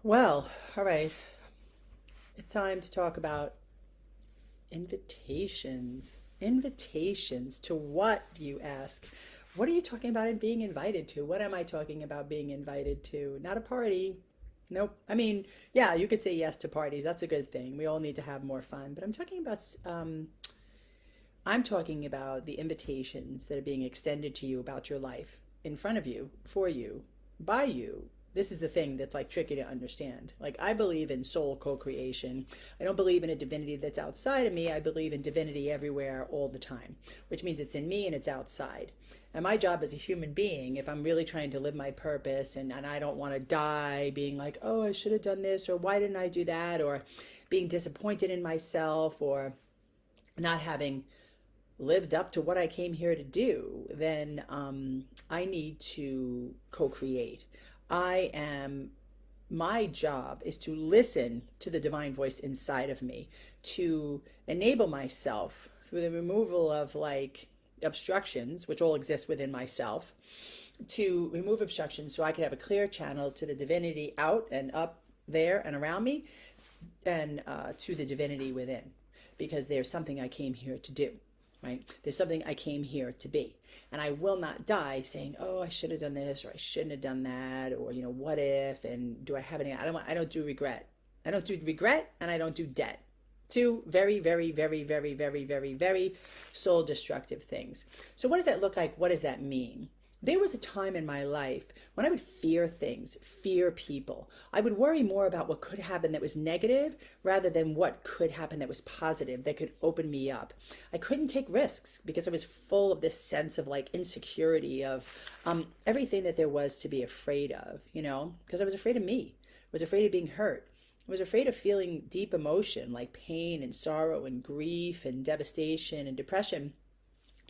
Well, all right. It's time to talk about invitations. Invitations to what, you ask? What are you talking about in being invited to? What am I talking about being invited to? Not a party. Nope. I mean, yeah, you could say yes to parties. That's a good thing. We all need to have more fun. But I'm talking about the invitations that are being extended to you about your life, in front of you, for you, by you. This is the thing that's like tricky to understand. Like, I believe in soul co-creation. I don't believe in a divinity that's outside of me. I believe in divinity everywhere all the time, which means it's in me and it's outside. And my job as a human being, if I'm really trying to live my purpose and I don't want to die being like, oh, I should have done this, or why didn't I do that, or being disappointed in myself, or not having lived up to what I came here to do, then I need to co create. I am, my job is to listen to the divine voice inside of me, to enable myself through the removal of like obstructions, which all exist within myself, to remove obstructions so I can have a clear channel to the divinity out and up there and around me, and to the divinity within, because there's something I came here to do, right? There's something I came here to be. And I will not die saying, oh, I should have done this, or I shouldn't have done that, or, what if, and do I have any, I don't do regret. I don't do regret, and I don't do debt. Two very, very, very, very, very, very, very soul destructive things. So what does that look like? What does that mean? There was a time in my life when I would fear things, fear people. I would worry more about what could happen that was negative rather than what could happen that was positive, that could open me up. I couldn't take risks because I was full of this sense of like insecurity of everything that there was to be afraid of, because I was afraid of me. I was afraid of being hurt. I was afraid of feeling deep emotion like pain and sorrow and grief and devastation and depression.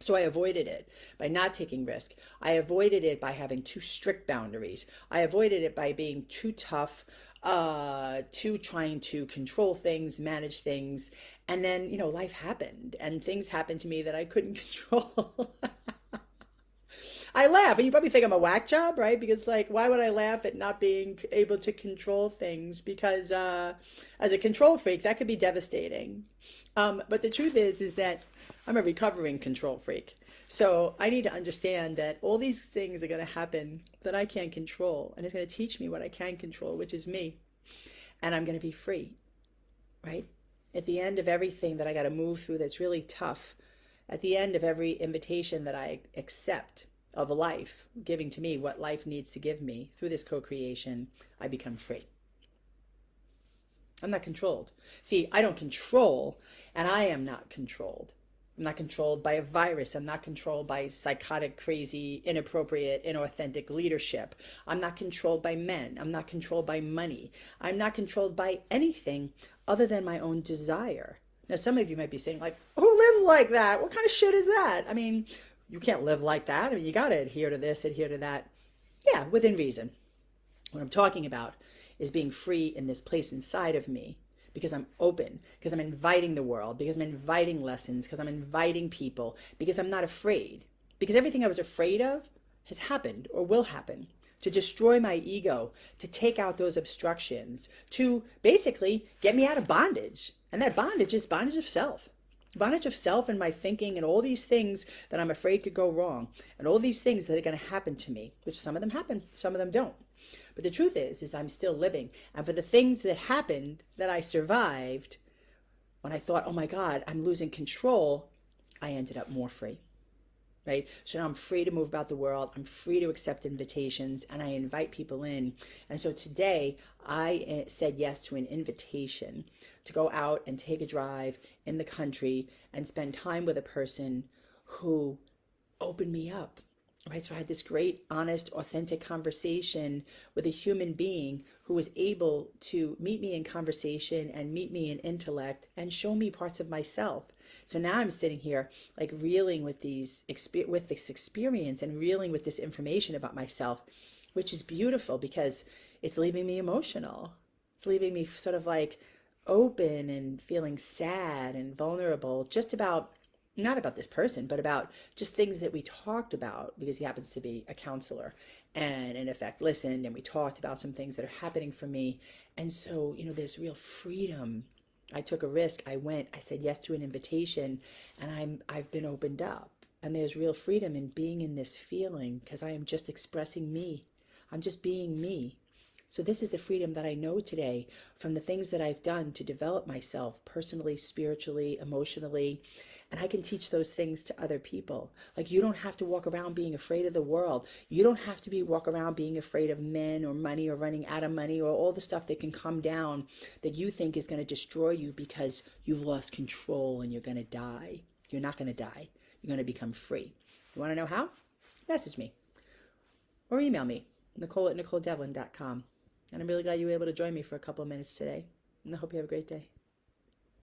So I avoided it by not taking risk. I avoided it by having too strict boundaries. I avoided it by being too tough, too trying to control things, manage things. And then, life happened and things happened to me that I couldn't control. I laugh, and you probably think I'm a whack job, right? Because like, why would I laugh at not being able to control things? Because as a control freak, that could be devastating. But the truth is that I'm a recovering control freak. So I need to understand that all these things are going to happen that I can't control, and it's going to teach me what I can control, which is me, and I'm going to be free, right? At the end of everything that I got to move through that's really tough, at the end of every invitation that I accept of life, giving to me what life needs to give me through this co creation, I become free. I'm not controlled. See, I don't control, and I am not controlled. I'm not controlled by a virus. I'm not controlled by psychotic, crazy, inappropriate, inauthentic leadership. I'm not controlled by men. I'm not controlled by money. I'm not controlled by anything other than my own desire. Now, some of you might be saying, like, who lives like that? What kind of shit is that? I mean, you can't live like that. I mean, you got to adhere to this, adhere to that. Yeah, within reason. What I'm talking about is being free in this place inside of me because I'm open, because I'm inviting the world, because I'm inviting lessons, because I'm inviting people, because I'm not afraid. Because everything I was afraid of has happened or will happen to destroy my ego, to take out those obstructions, to basically get me out of bondage. And that bondage is bondage of self. Bondage of self and my thinking and all these things that I'm afraid could go wrong and all these things that are going to happen to me, which some of them happen, some of them don't. But the truth is I'm still living. And for the things that happened that I survived, when I thought, oh my God, I'm losing control, I ended up more free. Right? So now I'm free to move about the world. I'm free to accept invitations and I invite people in. And so today I said yes to an invitation to go out and take a drive in the country and spend time with a person who opened me up. Right, so I had this great, honest, authentic conversation with a human being who was able to meet me in conversation and meet me in intellect and show me parts of myself. So now I'm sitting here like reeling with with this experience and reeling with this information about myself, which is beautiful because it's leaving me emotional. It's leaving me sort of like open and feeling sad and vulnerable just about not about this person, but about just things that we talked about because he happens to be a counselor and in effect listened, and we talked about some things that are happening for me. And so, there's real freedom. I took a risk. I went, I said yes to an invitation, and I've been opened up. And there's real freedom in being in this feeling because I am just expressing me. I'm just being me. So this is the freedom that I know today from the things that I've done to develop myself personally, spiritually, emotionally. And I can teach those things to other people. Like, you don't have to walk around being afraid of the world. You don't have to walk around being afraid of men or money or running out of money or all the stuff that can come down that you think is going to destroy you because you've lost control and you're going to die. You're not going to die. You're going to become free. You want to know how? Message me or email me, Nicole@NicoleDevlin.com. And I'm really glad you were able to join me for a couple of minutes today. And I hope you have a great day.